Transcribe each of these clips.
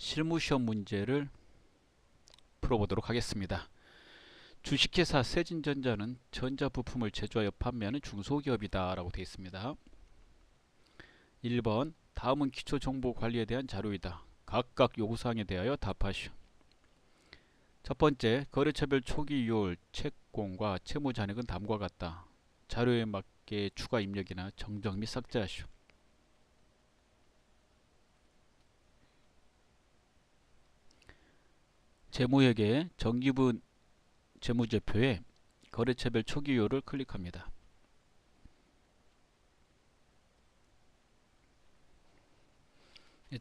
실무시험 문제를 풀어보도록 하겠습니다. 주식회사 세진전자는 전자부품을 제조하여 판매하는 중소기업이다 라고 되어 있습니다. 1번 다음은 기초정보관리에 대한 자료이다. 각각 요구사항에 대하여 답하시오. 첫 번째, 거래처별 초기 이율, 채권과 채무잔액은 다음과 같다. 자료에 맞게 추가 입력이나 정정 및 삭제하시오. 재무회계 정기분 재무제표에 거래처별 초기 이율을 클릭합니다.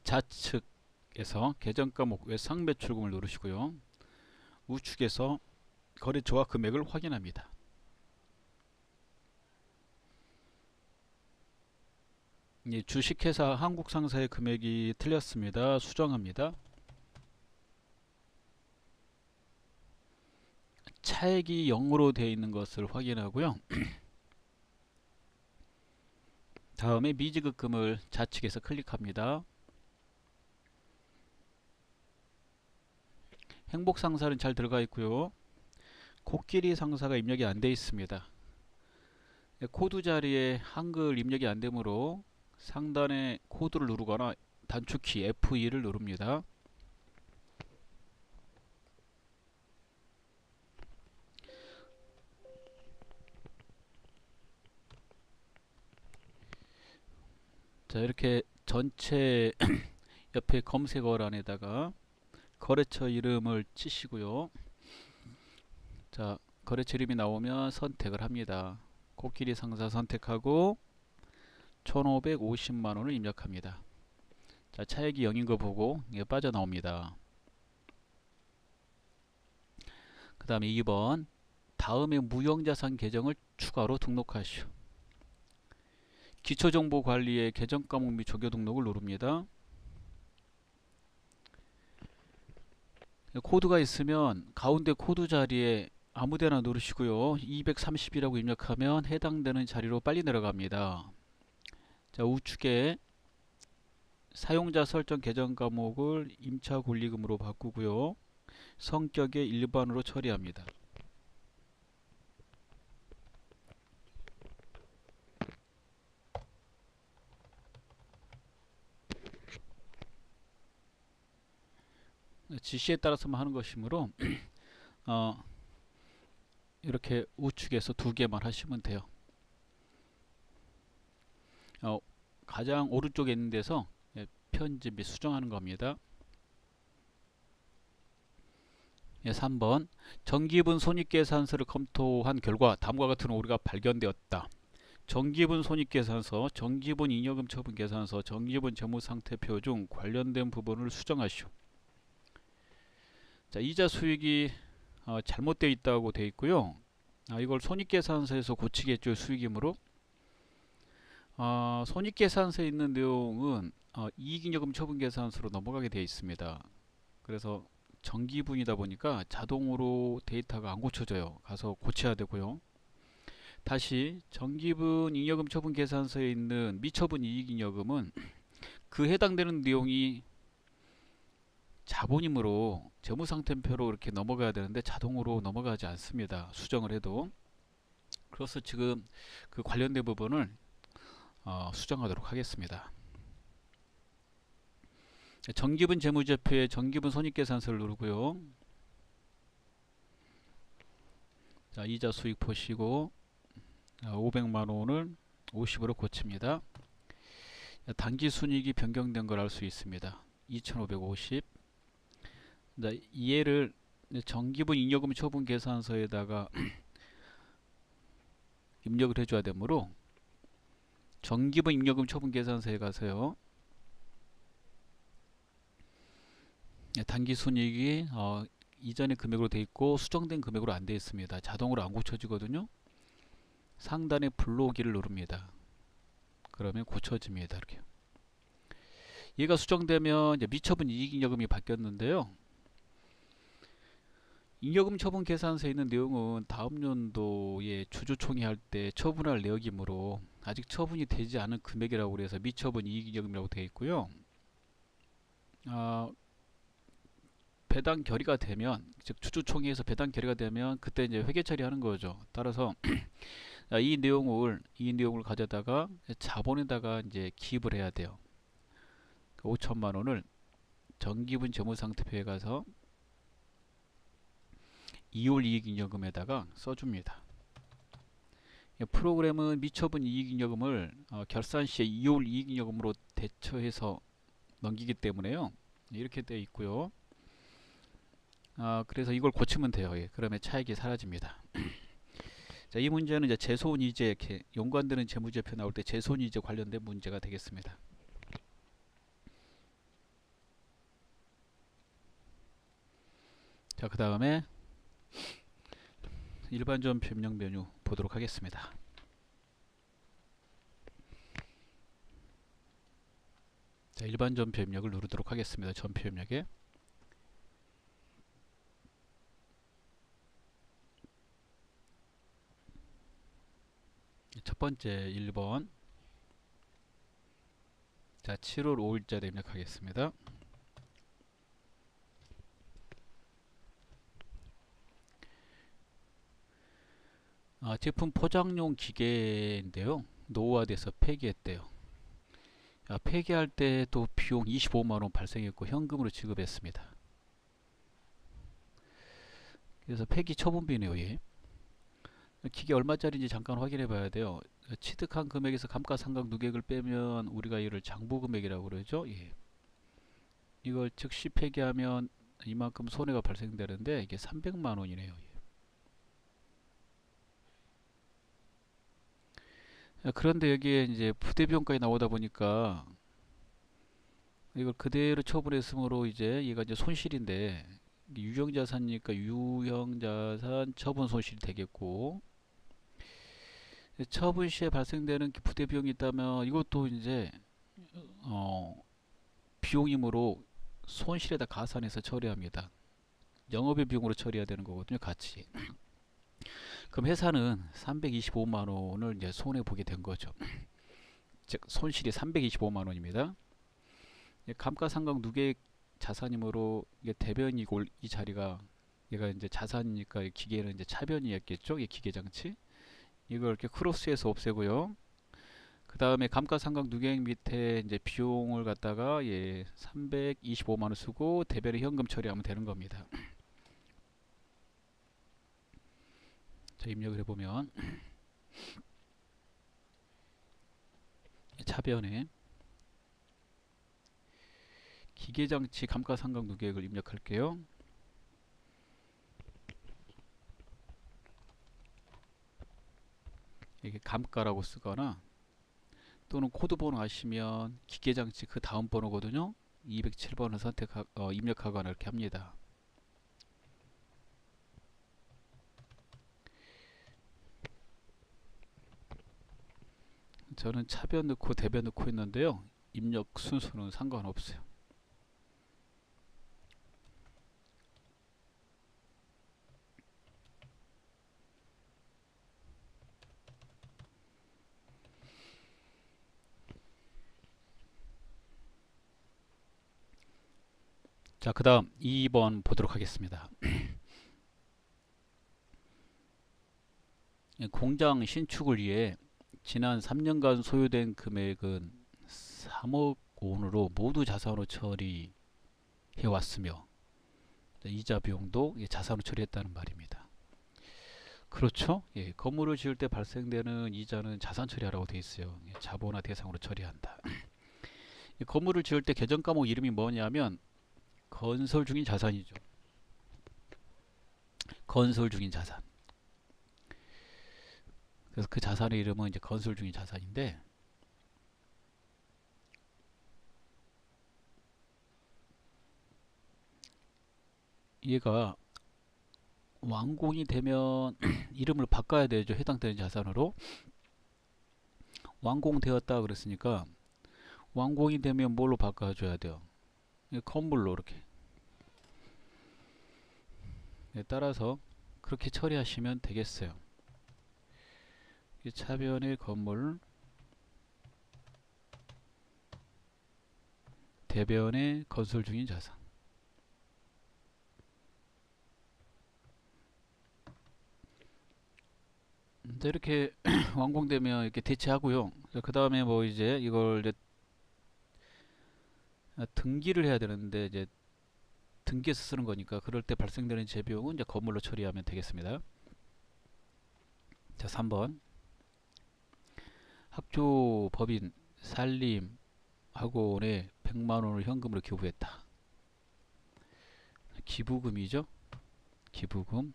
좌측에서 계정 과목 외상 매출금을 누르시고요. 우측에서 거래처와 금액을 확인합니다. 주식회사 한국상사의 금액이 틀렸습니다. 수정합니다. 차액이 0으로 되어 있는 것을 확인하고요. 다음에 미지급금을 좌측에서 클릭합니다. 행복상사는 잘 들어가 있고요. 코끼리 상사가 입력이 안 되어 있습니다. 코드 자리에 한글 입력이 안 되므로 상단에 코드를 누르거나 단축키 F2를 누릅니다. 자, 이렇게 전체 옆에 검색어란에다가 거래처 이름을 치시고요. 자, 거래처 이름이 나오면 선택을 합니다. 코끼리 상사 선택하고 1550만원을 입력합니다. 자, 차액이 0인 거 보고 이게 빠져나옵니다. 그 다음에 2번 다음에 무형자산 계정을 추가로 등록하시오. 기초정보관리의 계정 과목 및 조교 등록을 누릅니다. 코드가 있으면 가운데 코드 자리에 아무데나 누르시고요. 230이라고 입력하면 해당되는 자리로 빨리 내려갑니다. 자, 우측에 사용자 설정 계정 과목을 임차 권리금으로 바꾸고요. 성격의 일반으로 처리합니다. 지시에 따라서만 하는 것이므로 이렇게 우측에서 2개만 하시면 돼요. 가장 오른쪽에 있는 데서 편집 및 수정하는 겁니다. 3번 정기분 손익계산서를 검토한 결과 다음과 같은 오류가 발견되었다. 정기분 손익계산서, 정기분 잉여금 처분 계산서, 정기분 재무상태표 중 관련된 부분을 수정하시오. 자, 이자 수익이 잘못되어 있다고 되어 있고요. 이걸 손익계산서에서 고치겠죠. 수익이므로. 손익계산서에 있는 내용은 이익잉여금 처분계산서로 넘어가게 되어 있습니다. 그래서 정기분이다 보니까 자동으로 데이터가 안 고쳐져요. 가서 고쳐야 되고요. 다시 정기분 잉여금 처분 계산서에 있는 미처분 이익잉여금은 그 해당되는 내용이 자본이므로 재무상태표로 이렇게 넘어가야 되는데 자동으로 넘어가지 않습니다. 수정을 해도. 그래서 지금 그 관련된 부분을 수정하도록 하겠습니다. 정기분 재무제표에 정기분 손익계산서를 누르고요. 자, 이자 수익 보시고 500만원을 50으로 고칩니다. 당기순이익이 변경된 걸 알 수 있습니다. 2550. 얘를 정기분 잉여금 처분 계산서에다가 입력을 해줘야 되므로 정기분 잉여금 처분 계산서에 가서요. 당기순이익이 이전의 금액으로 되어 있고 수정된 금액으로 안 되어 있습니다. 자동으로 안 고쳐지거든요. 상단에 불러오기를 누릅니다. 그러면 고쳐집니다. 이렇게. 얘가 수정되면 이제 미처분 이익잉여금이 바뀌었는데요. 잉여금 처분 계산서에 있는 내용은 다음 연도에 주주총회할 때 처분할 내역이므로 아직 처분이 되지 않은 금액이라고 해서 미처분 이익잉여금이라고 되어 있고요. 배당 결의가 되면, 즉 주주총회에서 배당 결의가 되면 그때 이제 회계 처리하는 거죠. 따라서 이 내용을 가져다가 자본에다가 이제 기입을 해야 돼요. 그 5천만 원을 정기분 재무상태표에 가서 이월 이익잉여금에다가 써줍니다. 프로그램은 미처분 이익잉여금을 결산 시에 이월 이익잉여금으로 대처해서 넘기기 때문에요. 이렇게 되어 있고요. 그래서 이걸 고치면 돼요. 예, 그러면 차익이 사라집니다. 자, 이 문제는 이제 재손이재 이렇게 연관되는 재무제표 나올 때 재손이재 관련된 문제가 되겠습니다. 자, 그 다음에 일반전 변경 메뉴 보도록 하겠습니다. 자, 일반 전표 입력을 누르도록 하겠습니다. 전표 입력에 첫 번째 1번, 자 7월 5일자로 입력하겠습니다. 제품 포장용 기계인데요. 노후화돼서 폐기했대요. 폐기할 때 또 비용 25만원 발생했고 현금으로 지급했습니다. 그래서 폐기 처분비네요. 예. 기계 얼마짜리인지 잠깐 확인해 봐야 돼요. 취득한 금액에서 감가상각 누계액을 빼면 우리가 이를 장부금액이라고 그러죠. 예. 이걸 즉시 폐기하면 이만큼 손해가 발생되는데 이게 300만원이네요. 그런데 여기에 이제 부대비용까지 나오다 보니까 이걸 그대로 처분했으므로 이제 얘가 이제 손실인데 유형자산이니까 유형자산 처분 손실이 되겠고, 처분 시에 발생되는 부대비용이 있다면 이것도 이제 비용이므로 손실에다 가산해서 처리합니다. 영업의 비용으로 처리해야 되는 거거든요, 같이. 그럼 회사는 325만원을 이제 손해 보게 된 거죠. 즉 손실이 325만원입니다. 감가상각 누계액 자산이므로 이게 대변이고 이 자리가 얘가 이제 자산이니까 기계는 이제 차변이었겠죠. 이 기계장치. 이걸 이렇게 크로스해서 없애고요. 그 다음에 감가상각 누계액 밑에 이제 비용을 갖다가 325만원 쓰고 대변에 현금 처리하면 되는 겁니다. 자, 입력을 해보면 차변에 기계장치 감가상각 누계액을 입력할게요. 이게 감가라고 쓰거나 또는 코드 번호 아시면 기계장치 그 다음 번호거든요. 207번을 입력하거나 이렇게 합니다. 저는 차변 넣고 대변 넣고 있는데요. 입력 순서는 상관없어요. 자, 그 다음 2번 보도록 하겠습니다. 공장 신축을 위해 지난 3년간 소요된 금액은 3억 원으로 모두 자산으로 처리해 왔으며 이자 비용도 자산으로 처리했다는 말입니다. 그렇죠? 예, 건물을 지을 때 발생되는 이자는 자산 처리하라고 되어 있어요. 자본화 대상으로 처리한다. 건물을 지을 때 계정 과목 이름이 뭐냐면 건설 중인 자산이죠. 건설 중인 자산. 그래서 그 자산의 이름은 이제 건설 중인 자산인데, 얘가 완공이 되면 이름을 바꿔야 되죠. 해당되는 자산으로. 완공되었다 그랬으니까 완공이 되면 뭘로 바꿔줘야 돼요? 건물로 이렇게. 따라서 그렇게 처리하시면 되겠어요. 차변의 건물, 대변의 건설 중인 자산. 이렇게 완공되면 이렇게 대체하고요. 그 다음에 뭐 이제 이걸 이제 등기를 해야 되는데 이제 등기해서 쓰는 거니까 그럴 때 발생되는 재비용은 이제 건물로 처리하면 되겠습니다. 자, 3번 학교 법인 산림 학원에 100만 원을 현금으로 기부했다. 기부금이죠. 기부금.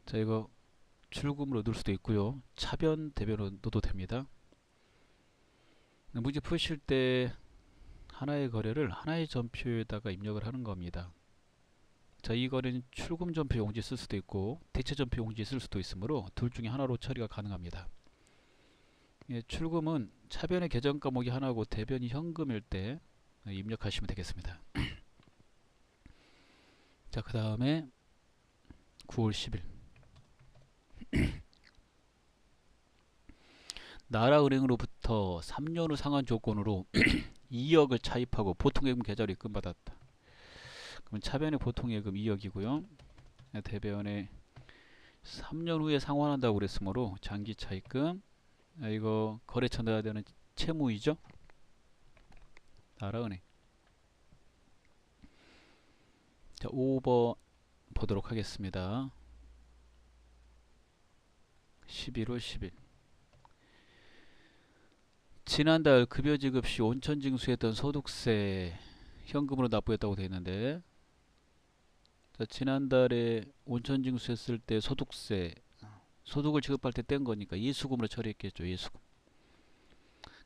자, 이거 출금으로 넣을 수도 있고요. 차변, 대변으로 넣어도 됩니다. 문제 푸실 때 하나의 거래를 하나의 전표에다가 입력을 하는 겁니다. 자, 이 거래는 출금 전표 용지 쓸 수도 있고 대체 전표 용지 쓸 수도 있으므로 둘 중에 하나로 처리가 가능합니다. 예, 출금은 차변의 계정 과목이 하나고 대변이 현금일 때 입력하시면 되겠습니다. 자, 그 다음에 9월 10일 나라은행으로부터 3년 후 상환 조건으로 2억을 차입하고 보통예금 계좌로 입금받았다. 그럼 차변의 보통예금 2억이고요. 대변에 3년 후에 상환한다고 그랬으므로 장기 차입금. 이거 거래처 넣어야 되는 채무이죠. 나라은행. 자, 5번 보도록 하겠습니다. 11월 10일 지난달 급여 지급 시 온천 징수했던 소득세 현금으로 납부했다고 되어 있는데, 자, 지난달에 온천 징수했을 때 소득세 소득을 지급할 때 뗀 거니까 예수금으로 처리했겠죠. 예수금.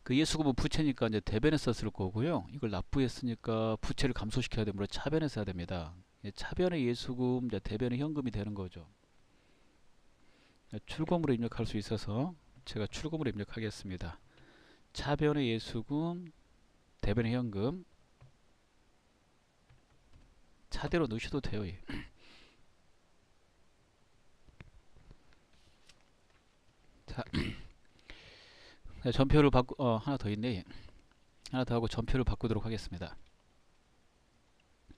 그 예수금은 부채니까 이제 대변에 썼을 거고요. 이걸 납부했으니까 부채를 감소시켜야 되므로 차변에 써야 됩니다. 차변의 예수금, 이제 대변의 현금이 되는 거죠. 출금으로 입력할 수 있어서 제가 출금으로 입력하겠습니다. 차변의 예수금, 대변의 현금. 차대로 넣으셔도 돼요. 예. 자, 전표를 하나 더 있네. 예. 하나 더 하고 전표를 바꾸도록 하겠습니다.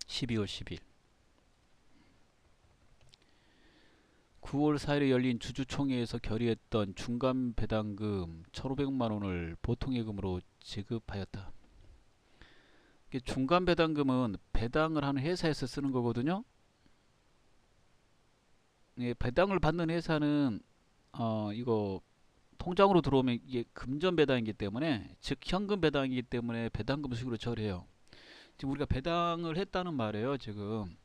12월 10일 9월 4일에 열린 주주총회에서 결의했던 중간 배당금 1,500만 원을 보통예금으로 지급하였다. 중간 배당금은 배당을 하는 회사에서 쓰는 거거든요. 예, 배당을 받는 회사는 이거 통장으로 들어오면 이게 금전 배당이기 때문에, 즉 현금 배당이기 때문에 배당금 식으로 처리해요. 지금 우리가 배당을 했다는 말이에요. 지금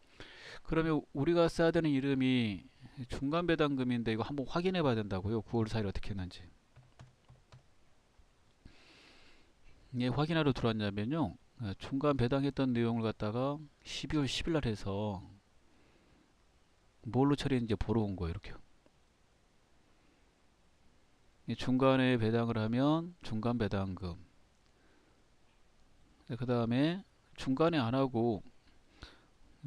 그러면 우리가 써야 되는 이름이 중간 배당금인데 이거 한번 확인해 봐야 된다고요. 9월 4일 어떻게 했는지. 예, 확인하러 들어왔냐면요, 중간 배당했던 내용을 갖다가 12월 10일 날 해서 뭘로 처리했는지 보러 온 거예요. 이렇게요. 중간에 배당을 하면 중간 배당금, 그 다음에 중간에 안 하고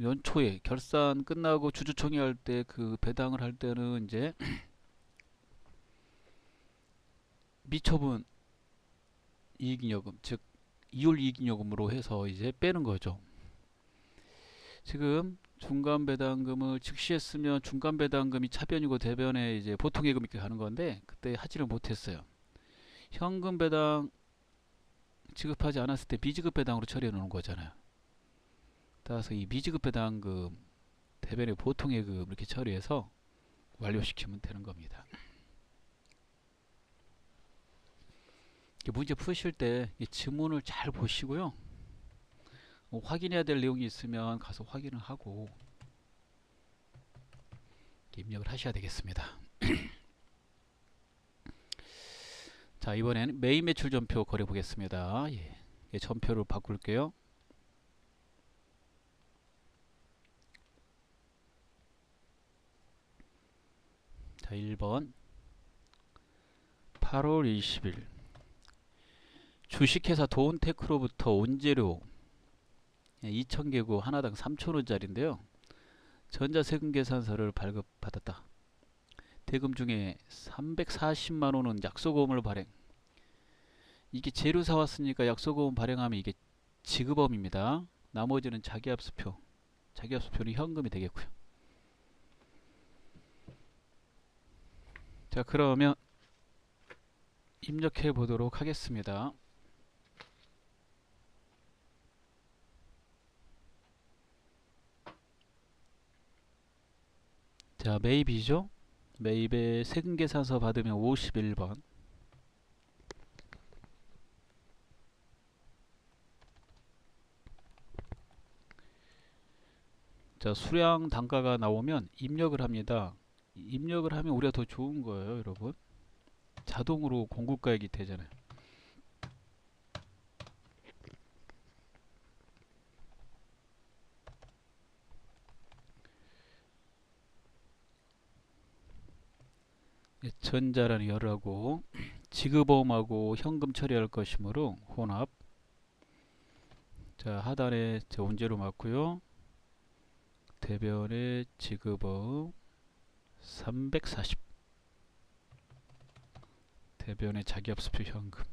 연초에 결산 끝나고 주주총회 할 때 그 배당을 할 때는 이제 미처분 이익잉여금, 즉 이율 이익잉여금으로 해서 이제 빼는 거죠. 지금 중간 배당금을 즉시 했으면 중간 배당금이 차변이고 대변에 이제 보통예금 이렇게 가는 건데 그때 하지를 못했어요. 현금 배당 지급하지 않았을 때 미지급 배당으로 처리해 놓는 거잖아요. 따라서 이 미지급 배당금 대변의 보통예금 이렇게 처리해서 완료시키면 되는 겁니다. 문제 푸실 때 이 지문을 잘 보시고요. 확인해야 될 내용이 있으면 가서 확인을 하고 입력을 하셔야 되겠습니다. 자, 이번엔 매입 매출 전표 거래 보겠습니다. 예, 전표를 바꿀게요. 자, 1번 8월 20일 주식회사 도온테크로부터 온재료 2,000개구 하나당 3,000원짜리인데요. 전자세금 계산서를 발급받았다. 대금 중에 340만원은 약소보험을 발행. 이게 재료 사왔으니까 약소보험 발행하면 이게 지급업입니다. 나머지는 자기압수표 자기업수표는 현금이 되겠고요. 자, 그러면 입력해 보도록 하겠습니다. 자, 매입이죠. 매입에 세금계산서 받으면 51번. 자, 수량 단가가 나오면 입력을 합니다. 입력을 하면 우리가 더 좋은 거예요, 여러분. 자동으로 공급가액이 되잖아요. 전자라는 열하고 지급보험하고 현금 처리할 것이므로 혼합. 자, 하단에 원재료 맞고요. 대변에 지급보험 340. 대변에 자기업수표 현금.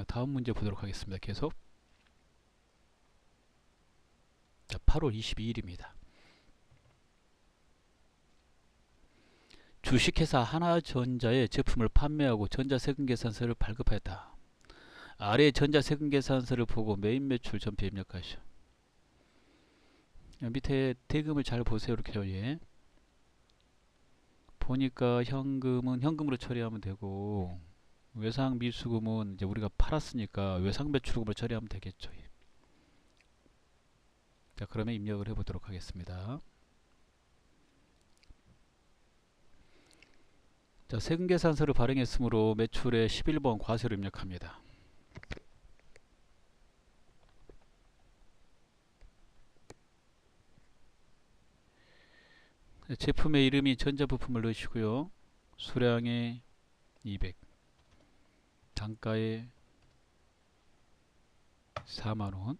다음 문제 보도록 하겠습니다. 계속. 자, 8월 22일입니다. 주식회사 하나전자의 제품을 판매하고 전자세금계산서를 발급하였다. 아래 전자세금계산서를 보고 매입 매출 전표 입력하시오. 밑에 대금을 잘 보세요. 이렇게요. 예. 보니까 현금은 현금으로 처리하면 되고 외상 미수금은 이제 우리가 팔았으니까 외상 매출금으로 처리하면 되겠죠. 예. 자, 그러면 입력을 해보도록 하겠습니다. 자, 세금계산서를 발행했으므로 매출의 11번 과세로 입력합니다. 제품의 이름이 전자부품을 넣으시고요. 수량에 200, 단가에 4만원,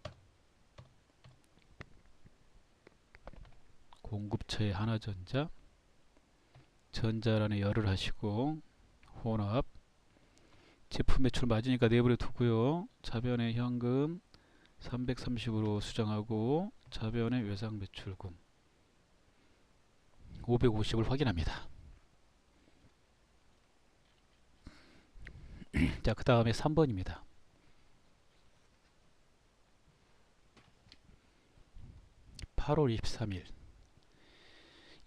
공급처에 하나전자, 전자란에 열을 하시고 혼합, 제품 매출 맞으니까 내버려 두고요. 자변에 현금 330으로 수정하고 자변에 외상 매출금 550을 확인합니다. 자, 그 다음에 3번입니다. (8월 23일)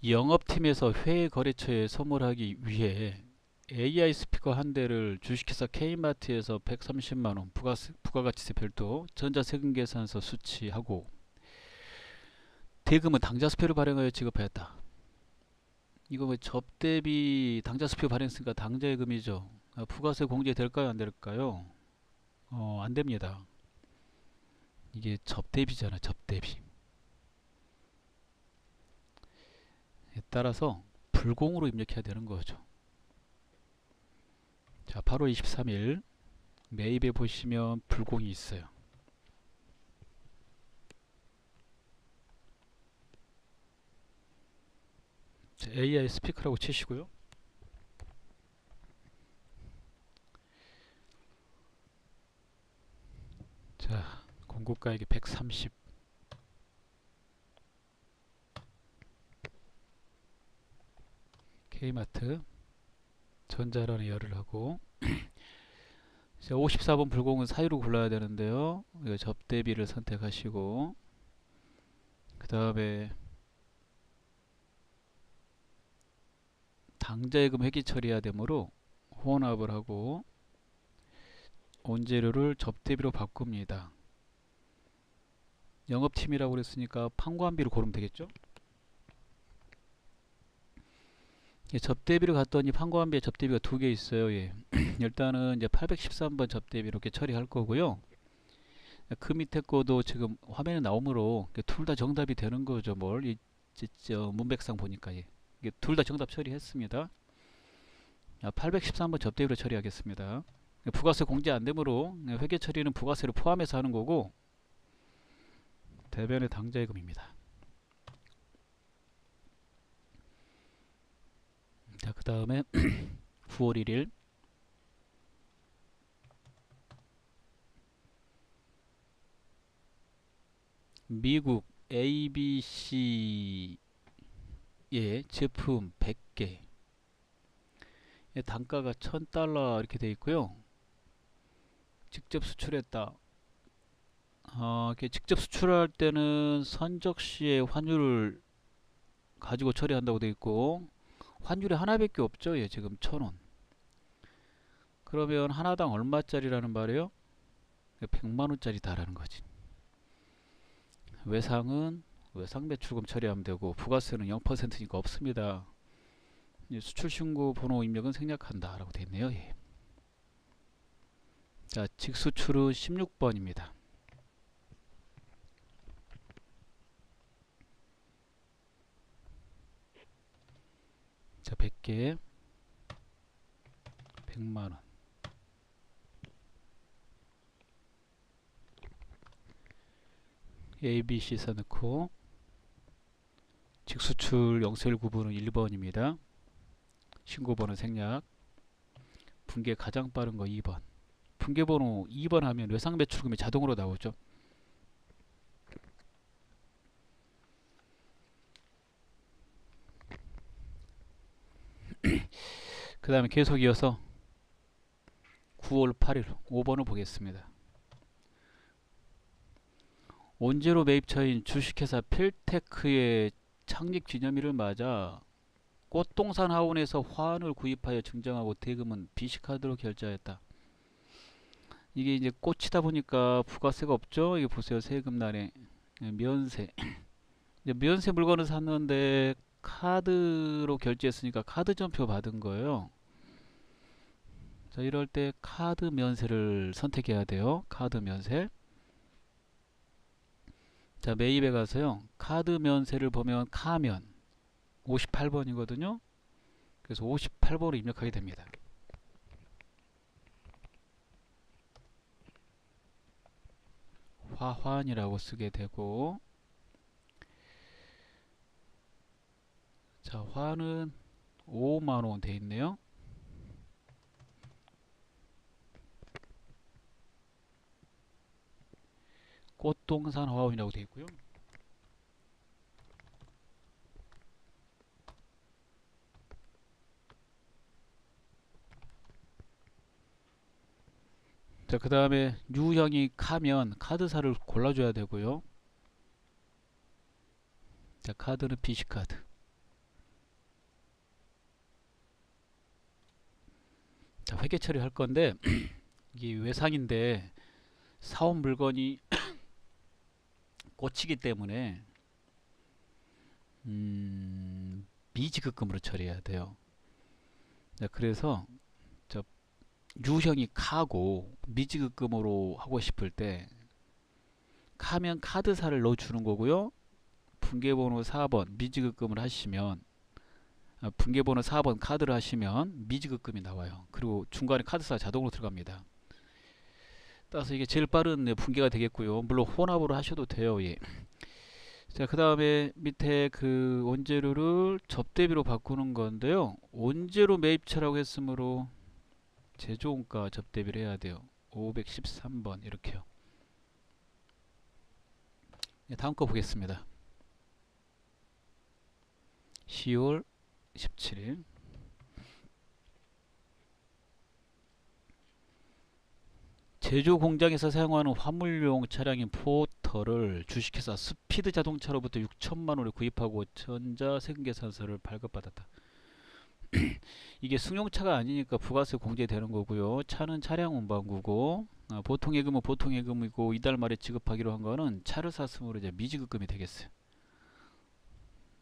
영업팀에서 회거래처에 선물하기 위해 AI 스피커 한 대를 주식회사 K마트에서 130만원 부가가치세 별도 전자세금계산서 수취하고 대금은 당좌수표를 발행하여 지급하였다. 이거 뭐 접대비 당좌수표 발행했으니까 당좌예금이죠. 부가세 공제될까요? 안 될까요? 안 됩니다. 이게 접대비잖아, 접대비. 따라서 불공으로 입력해야 되는 거죠. 자, 8월 23일 매입에 보시면 불공이 있어요. 자, AI 스피커라고 치시고요. 자, 공급가액이 130. K마트 전자란에 열을 하고 54번 불공은 사유로 골라야 되는데요. 이거 접대비를 선택하시고 그 다음에 당좌예금 회기 처리해야 되므로 혼합을 하고 원재료를 접대비로 바꿉니다. 영업팀이라고 그랬으니까 판관비로 고르면 되겠죠. 예, 접대비를 갔더니 판관비에 접대비가 두 개 있어요. 예. 일단은 이제 813번 접대비 이렇게 처리할 거고요. 그 밑에 거도 지금 화면에 나오므로 둘 다 정답이 되는 거죠. 뭘 문백상 보니까 둘 다 정답 처리했습니다. 813번 접대비로 처리하겠습니다. 부가세 공제 안 되므로 회계 처리는 부가세를 포함해서 하는 거고 대변의 당좌예금입니다. 자, 그 다음에 9월 1일 미국 ABC의 제품 100개 단가가 $1000 이렇게 되어 있고요. 직접 수출했다. 이렇게 직접 수출할 때는 선적 시에 환율을 가지고 처리한다고 되어 있고, 환율이 하나밖에 없죠. 예, 지금 1000원. 그러면 하나당 얼마짜리라는 말이에요? 100만원짜리 다라는 거지. 외상은 외상 매출금 처리하면 되고, 부가세는 0%니까 없습니다. 수출 신고 번호 입력은 생략한다 라고 되어 있네요. 예. 자, 직수출은 16번입니다. 자, 100개 100만원. ABC 써놓고, 직수출 영수일 구분은 1번입니다. 신고번호 생략. 분계 가장 빠른 거 2번. 분계번호 2번 하면 외상 매출금이 자동으로 나오죠. 그 다음에 계속 이어서 9월 8일 5번을 보겠습니다. 원재료 매입처인 주식회사 필테크의 창립 기념일을 맞아 꽃동산 하원에서 화환을 구입하여 증정하고 대금은 BC카드로 결제하였다. 이게 이제 꽃이다 보니까 부가세가 없죠. 이게 보세요. 세금란에 면세. 면세 물건을 샀는데 카드로 결제했으니까 카드 전표 받은 거예요. 자, 이럴 때 카드 면세를 선택해야 돼요. 카드 면세. 자, 매입에 가서요. 카드 면세를 보면 카면 58번이거든요. 그래서 58번을 입력하게 됩니다. 화환이라고 쓰게 되고, 자, 화는 5만원 돼 있네요. 꽃동산 화원이라고 되어 있고요. 자, 그 다음에 유형이 카면 카드사를 골라줘야 되고요. 자, 카드는 BC카드. 자, 회계 처리할 건데 이게 외상인데 사온 물건이 꽂히기 때문에 미지급금으로 처리해야 돼요. 자, 그래서 저 유형이 카고 미지급금으로 하고 싶을 때 카면 카드사를 넣어주는 거고요. 분계번호 4번 미지급금을 하시면 분계번호 4번 카드를 하시면 미지급금이 나와요. 그리고 중간에 카드사 자동으로 들어갑니다. 따라서 이게 제일 빠른 분계가 되겠고요. 물론 혼합으로 하셔도 돼요. 예. 자, 그 다음에 밑에 그 원재료를 접대비로 바꾸는 건데요. 원재료 매입처라고 했으므로 제조원가 접대비를 해야 돼요. 513번 이렇게요. 네, 다음 거 보겠습니다. 10월 17일 제조 공장에서 사용하는 화물용 차량인 포터를 주식회사 스피드 자동차로부터 6천만 원에 구입하고 전자세금계산서를 발급받았다. 이게 승용차가 아니니까 부가세 공제되는 거고요. 차는 차량 운반구고, 보통예금은 보통예금이고, 이달 말에 지급하기로 한 거는 차를 샀으므로 이제 미지급금이 되겠어요.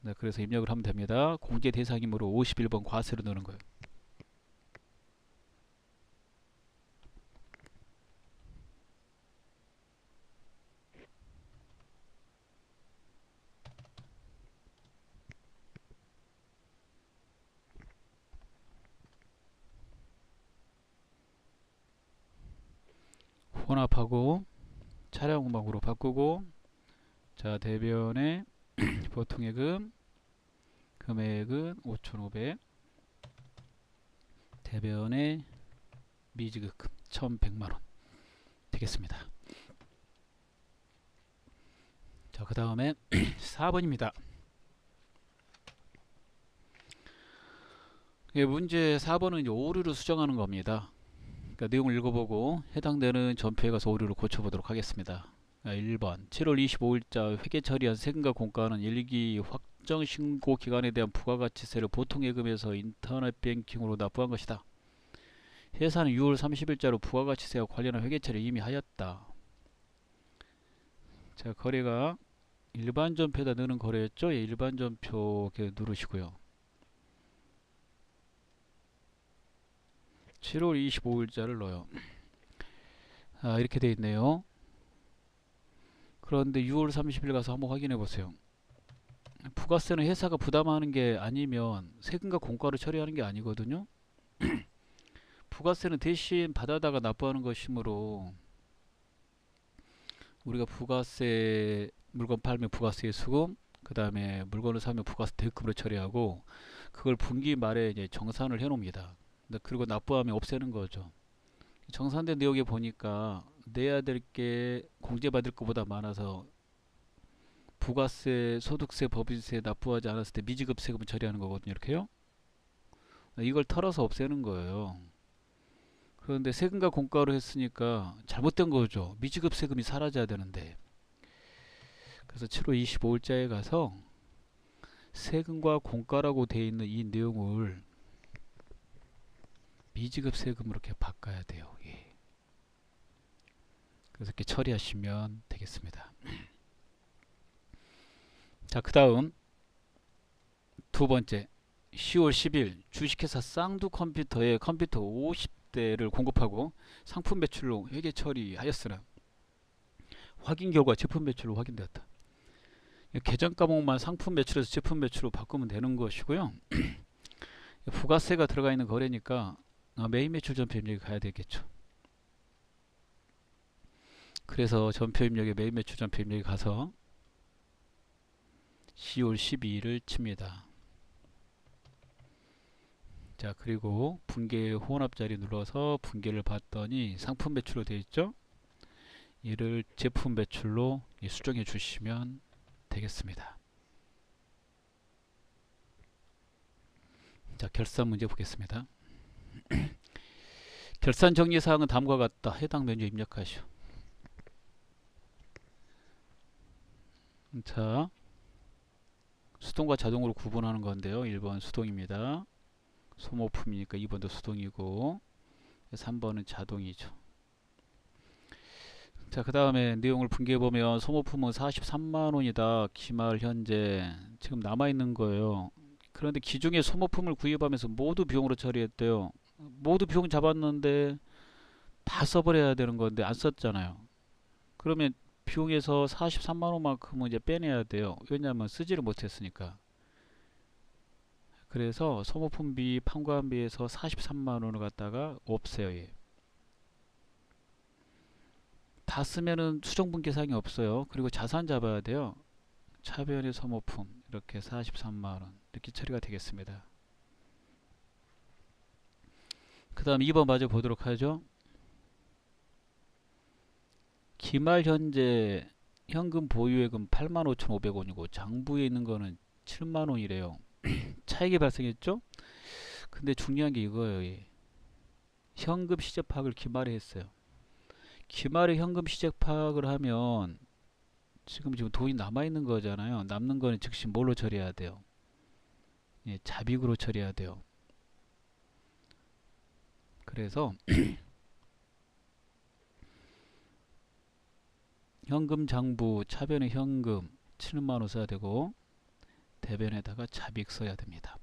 네, 그래서 입력을 하면 됩니다. 공제 대상이므로 51번 과세로 넣는 거예요. 혼합하고 차량 운반구로 바꾸고, 자, 대변에 보통예금 금액은 5,500, 대변에 미지급금 1,100만원 되겠습니다. 자, 그 다음에 4번입니다. 문제 4번은 이제 오류를 수정하는 겁니다. 그러니까 내용을 읽어보고 해당되는 전표에 가서 오류를 고쳐보도록 하겠습니다. 1번 7월 25일자 회계 처리한 세금과 공과는 1기 확정 신고 기간에 대한 부가가치세를 보통예금에서 인터넷 뱅킹으로 납부한 것이다. 회사는 6월 30일자로 부가가치세와 관련한 회계 처리를 이미 하였다. 자, 거래가 일반 전표에다 넣는 거래였죠? 예, 일반 전표 이렇게 누르시고요. 7월 25일자를 넣어요. 이렇게 돼 있네요. 그런데 6월 30일 가서 한번 확인해 보세요. 부가세는 회사가 부담하는 게 아니면 세금과 공과를 처리하는 게 아니거든요. 부가세는 대신 받아다가 납부하는 것이므로 우리가 부가세 물건 팔면 부가세 수금, 그 다음에 물건을 사면 부가세 대금으로 처리하고 그걸 분기 말에 이제 정산을 해 놓습니다. 그리고 납부하면 없애는 거죠. 정산된 내역에 보니까 내야 될 게 공제받을 것보다 많아서 부가세, 소득세, 법인세 납부하지 않았을 때 미지급 세금을 처리하는 거거든요. 이렇게요. 이걸 털어서 없애는 거예요. 그런데 세금과 공과로 했으니까 잘못된 거죠. 미지급 세금이 사라져야 되는데. 그래서 7월 25일자에 가서 세금과 공과라고 되어 있는 이 내용을 미지급 세금으로 이렇게 바꿔야 돼요. 예. 그래서 이렇게 처리하시면 되겠습니다. 자, 그 다음 두 번째 10월 10일 주식회사 쌍두컴퓨터에 컴퓨터 50대를 공급하고 상품 매출로 회계 처리하였으나 확인 결과 제품 매출로 확인되었다. 계정 과목만 상품 매출에서 제품 매출로 바꾸면 되는 것이고요. 부가세가 들어가 있는 거래니까 메인 매출 전표 입력이 가야 되겠죠. 그래서 전표 입력에 메인 매출 전표 입력이 가서 10월 12일을 칩니다. 자, 그리고 분계 혼합 자리 눌러서 분계를 봤더니 상품 매출로 되어 있죠. 이를 제품 매출로 수정해 주시면 되겠습니다. 자, 결산 문제 보겠습니다. 결산 정리 사항은 다음과 같다. 해당 메뉴 입력하시오. 자, 수동과 자동으로 구분하는 건데요. 1번 수동입니다. 소모품이니까 2번도 수동이고 3번은 자동이죠. 자, 그 다음에 내용을 분개해보면 소모품은 43만원이다. 기말 현재 지금 남아있는 거예요. 그런데 기중에 소모품을 구입하면서 모두 비용으로 처리했대요. 모두 비용 잡았는데 다 써버려야 되는 건데 안 썼잖아요. 그러면 비용에서 43만원만큼은 이제 빼내야 돼요. 왜냐하면 쓰지를 못했으니까. 그래서 소모품비 판관비에서 43만원을 갖다가 없애요. 예. 다 쓰면은 수정분계사항이 없어요. 그리고 자산 잡아야 돼요. 차변의 소모품 이렇게 43만원 이렇게 처리가 되겠습니다. 그 다음 2번 마저 보도록 하죠. 기말 현재 현금 보유액은 85,500원이고 장부에 있는 거는 7만원이래요. 차익이 발생했죠? 근데 중요한 게 이거예요. 예. 현금 시적 파악을 기말에 했어요. 기말에 현금 시적 파악을 하면 지금 돈이 남아있는 거잖아요. 남는 거는 즉시 뭘로 처리해야 돼요? 예, 잡익으로 처리해야 돼요. 그래서 현금 장부 차변에 현금 7만원 써야 되고 대변에다가 잡익 써야 됩니다.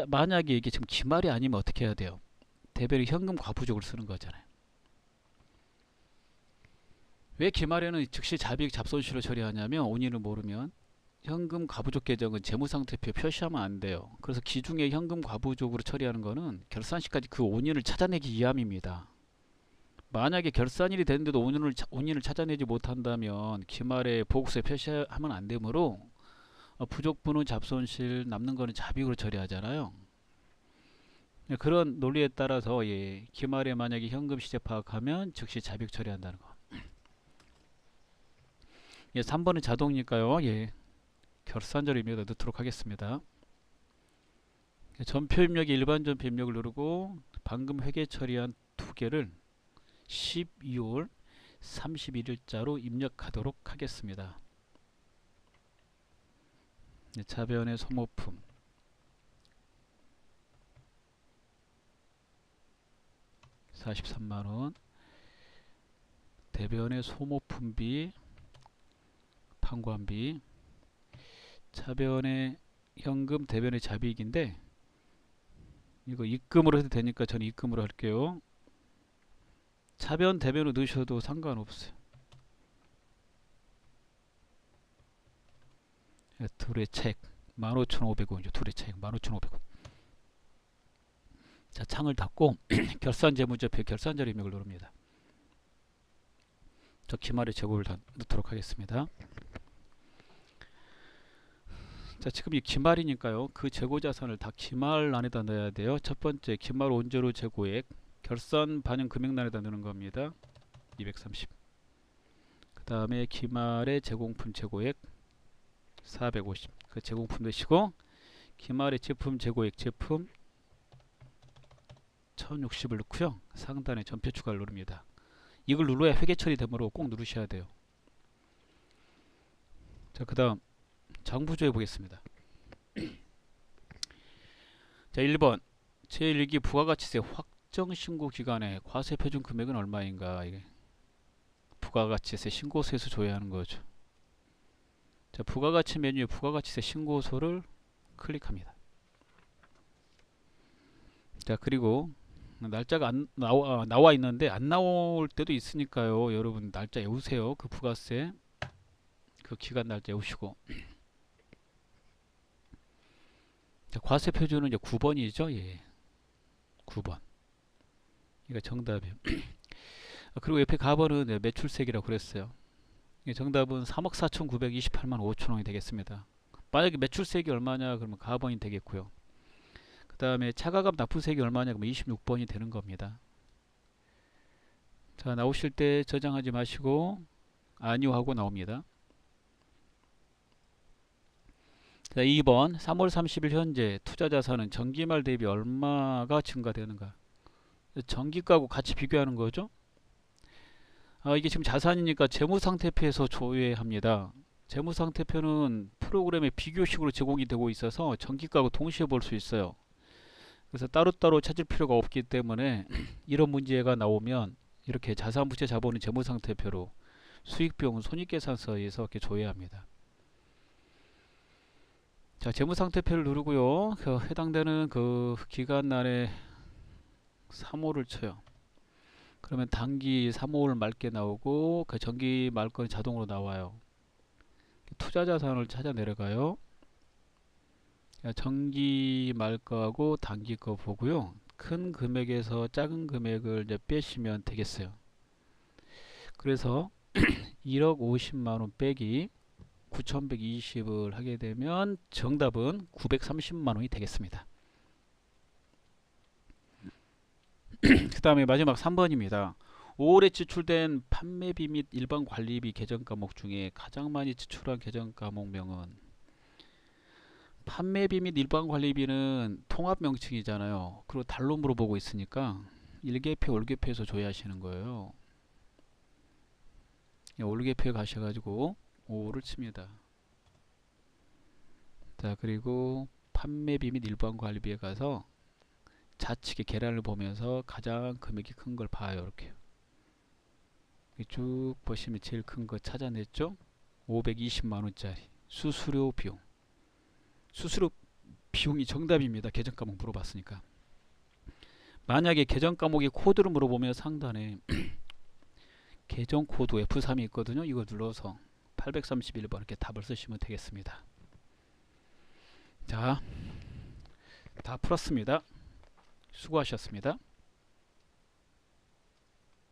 만약에 이게 지금 기말이 아니면 어떻게 해야 돼요? 대변에 현금 과부족을 쓰는 거잖아요. 왜 기말에는 즉시 잡익 잡손실을 처리하냐면 원인을 모르면 현금 과부족 계정은 재무상태표 표시하면 안 돼요. 그래서 기중에 현금 과부족으로 처리하는 거는 결산시까지 그 원인을 찾아내기 위함입니다. 만약에 결산일이 됐는데도 원인을 찾아내지 못한다면 기말에 보고서에 표시하면 안 되므로 부족분은 잡손실, 남는 거는 잡익으로 처리하잖아요. 그런 논리에 따라서 예, 기말에 만약에 현금 시제 파악하면 즉시 잡익 처리한다는 거. 예, 3번은 자동이니까요. 예, 결산절 입력을 넣도록 하겠습니다. 전표 입력에 일반 전표 입력을 누르고 방금 회계 처리한 두 개를 12월 31일자로 입력하도록 하겠습니다. 네, 차변의 소모품 43만원, 대변의 소모품비, 판관비, 차변의 현금, 대변의 자비익인데 이거 입금으로 해도 되니까 저는 입금으로 할게요. 차변, 대변으로 넣으셔도 상관없어요. 둘의 책 15,500원이죠. 둘의 책 15,500원. 자, 창을 닫고 결산재무제표 결산절 입력을 누릅니다. 저 기말의 재고를 다 넣도록 하겠습니다. 자, 지금 이 기말이니까요. 그 재고자산을 다 기말 안에다 넣어야 돼요. 첫 번째 기말 원재료 재고액 결산 반영 금액란에다 넣는 겁니다. 230. 그 다음에 기말의 제공품 재고액 450. 그 제공품 넣으시고 기말의 제품 재고액 제품 1060을 넣고요. 상단에 전표 추가를 누릅니다. 이걸 눌러야 회계 처리되므로 꼭 누르셔야 돼요. 자, 그 다음 장부조회 보겠습니다. 자, 1번 제1기 부가가치세 확정 신고 기간에 과세 표준 금액은 얼마인가. 이게 부가가치세 신고서에서 조회하는 거죠. 자, 부가가치 메뉴에 부가가치세 신고서를 클릭합니다. 자, 그리고 날짜가 안 나와 있는데 안 나올 때도 있으니까요. 여러분 날짜 외우세요. 그 부가세 그 기간 날짜 외우시고. 자, 과세 표준은 이제 9번이죠. 예. 9번. 이거 정답이에요. 그리고 옆에 가번은 매출세액이라고 그랬어요. 정답은 3억 4,928만 5천원이 되겠습니다. 만약에 매출세액이 얼마냐 그러면 가번이 되겠고요. 그 다음에 차가감 납부세액이 얼마냐 그러면 26번이 되는 겁니다. 자, 나오실 때 저장하지 마시고 아니요 하고 나옵니다. 자, 2번 3월 30일 현재 투자자산은 전기말 대비 얼마가 증가되는가. 전기가하고 같이 비교하는 거죠. 이게 지금 자산이니까 재무상태표에서 조회합니다. 재무상태표는 프로그램의 비교식으로 제공이 되고 있어서 전기가하고 동시에 볼 수 있어요. 그래서 따로따로 찾을 필요가 없기 때문에 이런 문제가 나오면 이렇게 자산부채 자본의 재무상태표로 수익비용 손익계산서에서 이렇게 조회합니다. 자, 재무상태표를 누르고요. 해당되는 그 기간날에 3호를 쳐요. 그러면 단기 3호를 맑게 나오고 그 정기 말건이 자동으로 나와요. 투자자산을 찾아 내려가요. 정기 말거하고 단기 거 보고요. 큰 금액에서 작은 금액을 이제 빼시면 되겠어요. 그래서 1억 50만원 빼기 9,120을 하게 되면 정답은 930만원이 되겠습니다. 그 다음에 마지막 3번입니다. 5월에 지출된 판매비 및 일반 관리비 계정 과목 중에 가장 많이 지출한 계정 과목명은 판매비 및 일반 관리비는 통합 명칭이잖아요. 그리고 달로 물어보고 있으니까 일개표, 월개표에서 조회하시는 거예요. 월개표에 가셔가지고 5를 칩니다. 자, 그리고 판매비 및 일반 관리비에 가서 좌측에 계란을 보면서 가장 금액이 큰 걸 봐요. 이렇게 쭉 보시면 제일 큰 거 찾아냈죠. 520만원짜리 수수료 비용. 수수료 비용이 정답입니다. 계정 과목 물어봤으니까. 만약에 계정 과목의 코드를 물어보면 상단에 계정 코드 F3이 있거든요. 이걸 눌러서 831번 이렇게 답을 쓰시면 되겠습니다. 자, 다 풀었습니다. 수고하셨습니다.